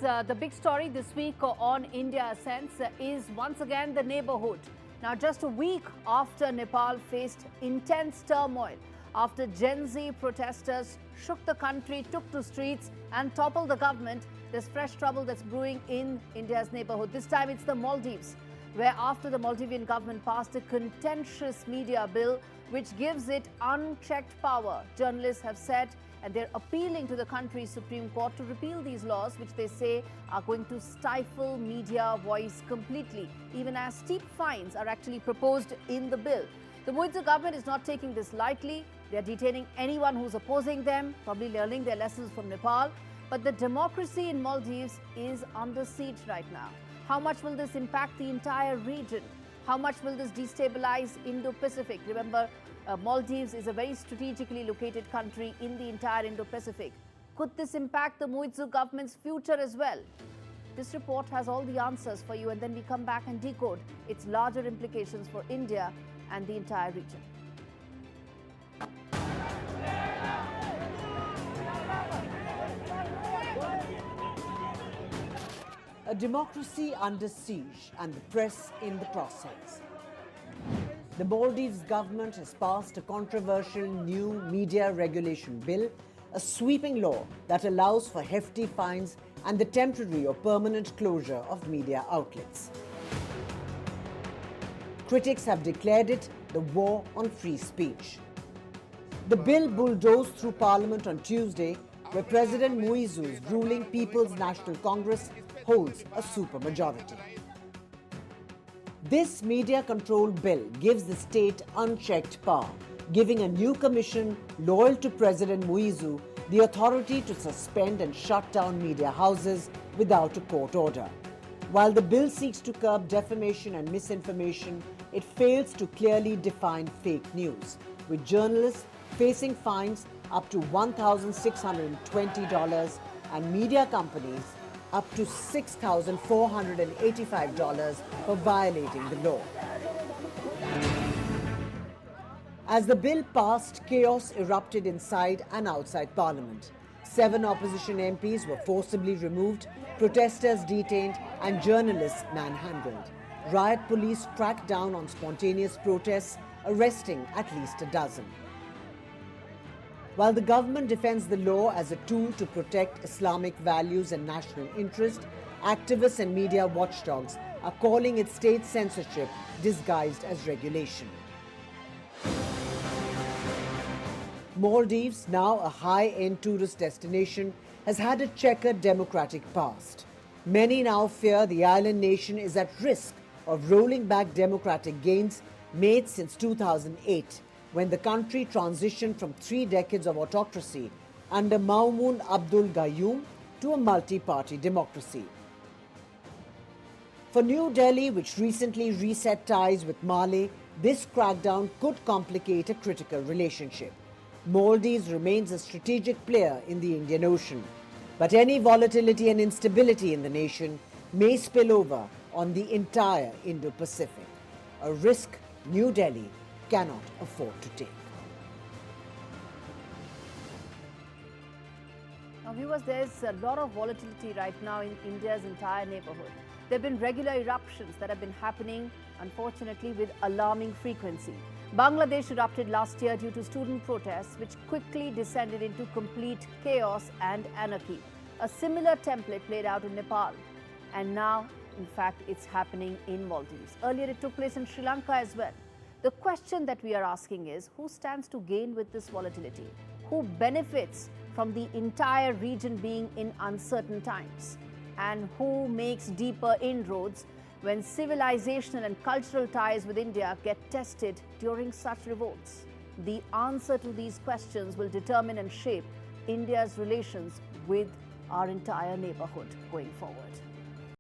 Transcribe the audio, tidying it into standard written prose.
The big story this week on India Sense is once again the neighborhood. Now, just a week after Nepal faced intense turmoil, after Gen Z protesters shook the country, took to streets and toppled the government, there's fresh trouble that's brewing in India's neighborhood. This time it's the Maldives, where after the Maldivian government passed a contentious media bill which gives it unchecked power, journalists have said, and they're appealing to the country's Supreme Court to repeal these laws, which they say are going to stifle media voice completely, even as steep fines are actually proposed in the bill. The Muizzu government is not taking this lightly. They're detaining anyone who's opposing them, probably learning their lessons from Nepal. But the democracy in Maldives is under siege right now. How much will this impact the entire region? How much will this destabilize Indo-Pacific? Remember, Maldives is a very strategically located country in the entire Indo-Pacific. Could this impact the Muizzu government's future as well? This report has all the answers for you, and then we come back and decode its larger implications for India and the entire region. A democracy under siege and the press in the process. The Maldives government has passed a controversial new media regulation bill, a sweeping law that allows for hefty fines and the temporary or permanent closure of media outlets. Critics have declared it the war on free speech. The bill bulldozed through Parliament on Tuesday, where President Muizzu's ruling People's National Congress holds a supermajority. This media control bill gives the state unchecked power, giving a new commission loyal to President Muizzu the authority to suspend and shut down media houses without a court order. While the bill seeks to curb defamation and misinformation, it fails to clearly define fake news, with journalists facing fines up to $1,620 and media companies up to $6,485 for violating the law. As the bill passed, chaos erupted inside and outside Parliament. 7 opposition MPs were forcibly removed, protesters detained, and journalists manhandled. Riot police cracked down on spontaneous protests, arresting at least a dozen. While the government defends the law as a tool to protect Islamic values and national interest, activists and media watchdogs are calling it state censorship disguised as regulation. Maldives, now a high-end tourist destination, has had a checkered democratic past. Many now fear the island nation is at risk of rolling back democratic gains made since 2008, when the country transitioned from 3 decades of autocracy under Maumoon Abdul Gayoom to a multi-party democracy. For New Delhi, which recently reset ties with Mali, this crackdown could complicate a critical relationship. Maldives remains a strategic player in the Indian Ocean, but any volatility and instability in the nation may spill over on the entire Indo-Pacific, a risk New Delhi cannot afford to take. Now, viewers, there's a lot of volatility right now in India's entire neighborhood. There have been regular eruptions that have been happening, unfortunately, with alarming frequency. Bangladesh erupted last year due to student protests, which quickly descended into complete chaos and anarchy. A similar template played out in Nepal, and now, in fact, it's happening in Maldives. Earlier, it took place in Sri Lanka as well. The question that we are asking is, who stands to gain with this volatility? Who benefits from the entire region being in uncertain times? And who makes deeper inroads when civilizational and cultural ties with India get tested during such revolts? The answer to these questions will determine and shape India's relations with our entire neighborhood going forward.